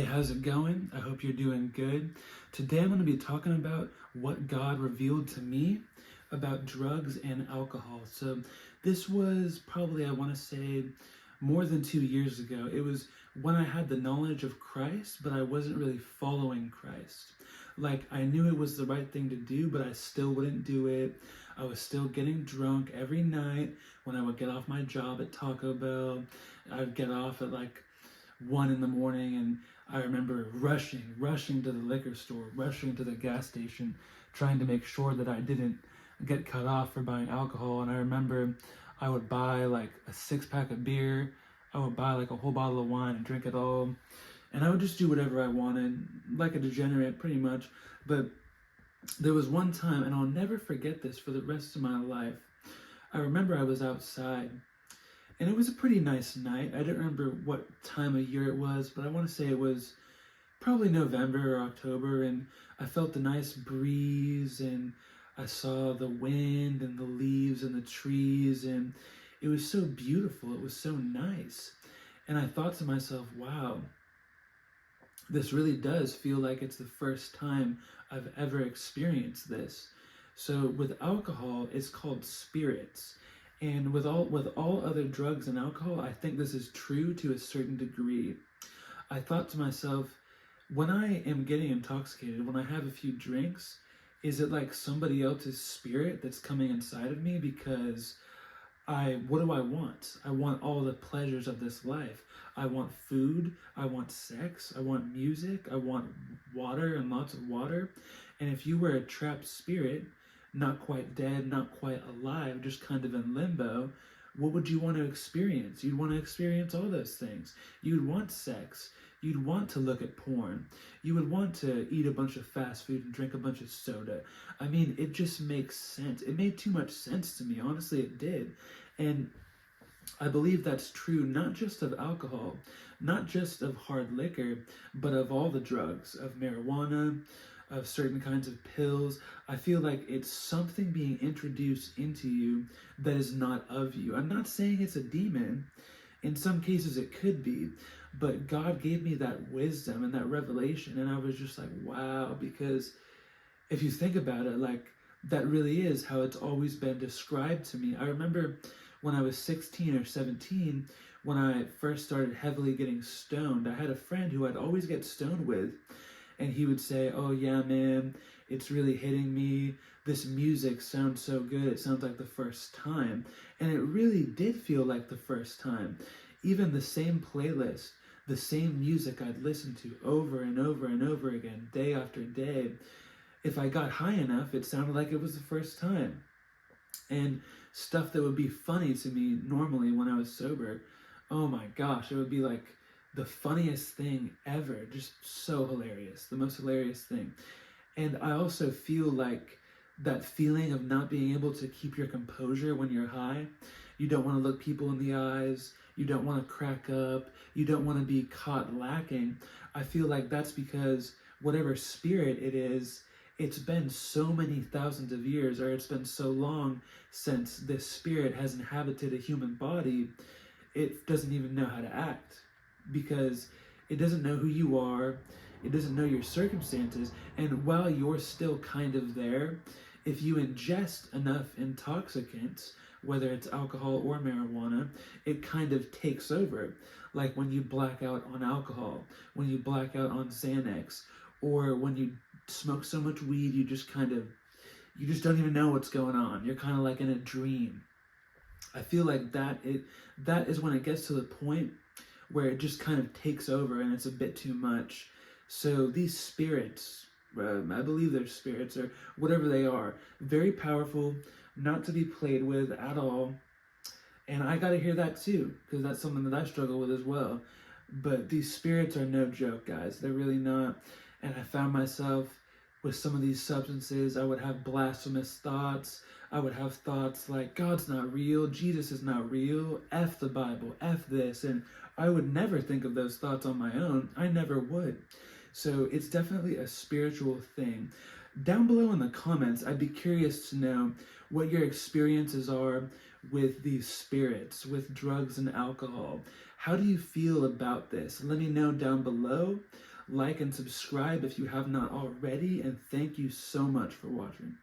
Hey, how's it going? I hope you're doing good. Today I'm going to be talking about what God revealed to me about drugs and alcohol. So, this was probably, I want to say, more than 2 years ago. It was when I had the knowledge of Christ, but I wasn't really following Christ. Like, I knew it was the right thing to do, but I still wouldn't do it. I was still getting drunk every night when I would get off my job at Taco Bell. I'd get off at like 1 in the morning, and I remember rushing to the liquor store, rushing to the gas station, trying to make sure that I didn't get cut off for buying alcohol. And I remember I would buy like a 6 pack of beer, I would buy like a whole bottle of wine and drink it all. And I would just do whatever I wanted, like a degenerate pretty much. But there was one time, and I'll never forget this for the rest of my life. I remember I was outside and it was a pretty nice night. I don't remember what time of year it was, but I want to say it was probably November or October, and I felt the nice breeze, and I saw the wind and the leaves and the trees, and it was so beautiful. It was so nice. And I thought to myself, wow, this really does feel like it's the first time I've ever experienced this. So with alcohol, it's called spirits. And with all other drugs and alcohol, I think this is true to a certain degree. I thought to myself, when I am getting intoxicated, when I have a few drinks, is it like somebody else's spirit that's coming inside of me? Because what do I want? I want all the pleasures of this life. I want food, I want sex, I want music, I want water and lots of water. And if you were a trapped spirit, not quite dead, not quite alive, just kind of in limbo, what would you want to experience? You'd want to experience all those things. You'd want sex. You'd want to look at porn. You would want to eat a bunch of fast food and drink a bunch of soda. I mean, it just makes sense. It made too much sense to me. Honestly, it did. And I believe that's true not just of alcohol, not just of hard liquor, but of all the drugs, of marijuana, of certain kinds of pills. I feel like it's something being introduced into you that is not of you. I'm not saying it's a demon. In some cases it could be, but God gave me that wisdom and that revelation, and I was just like, wow, because if you think about it, like, that really is how it's always been described to me. I remember when I was 16 or 17, when I first started heavily getting stoned, I had a friend who I'd always get stoned with, and he would say, oh yeah, man, it's really hitting me. This music sounds so good. It sounds like the first time. And it really did feel like the first time. Even the same playlist, the same music I'd listened to over and over and over again, day after day, if I got high enough, it sounded like it was the first time. And stuff that would be funny to me normally when I was sober, oh my gosh, it would be like the funniest thing ever. Just so hilarious. The most hilarious thing. And I also feel like that feeling of not being able to keep your composure when you're high. You don't want to look people in the eyes. You don't want to crack up. You don't want to be caught lacking. I feel like that's because whatever spirit it is, it's been so many thousands of years, or it's been so long since this spirit has inhabited a human body, it doesn't even know how to act, because it doesn't know who you are, it doesn't know your circumstances, and while you're still kind of there, if you ingest enough intoxicants, whether it's alcohol or marijuana, it kind of takes over. Like when you black out on alcohol, when you black out on Xanax, or when you smoke so much weed, you just don't even know what's going on. You're kind of like in a dream. I feel like that is when it gets to the point where it just kind of takes over and it's a bit too much. So these spirits, I believe they're spirits or whatever they are, very powerful, not to be played with at all. And I got to hear that too, because that's something that I struggle with as well. But these spirits are no joke, guys. They're really not. And I found myself with some of these substances, I would have blasphemous thoughts. I would have thoughts like, God's not real, Jesus is not real, F the Bible, F this. And I would never think of those thoughts on my own. I never would. So it's definitely a spiritual thing. Down below in the comments, I'd be curious to know what your experiences are with these spirits, with drugs and alcohol. How do you feel about this? Let me know down below. like and subscribe if you have not already, and thank you so much for watching.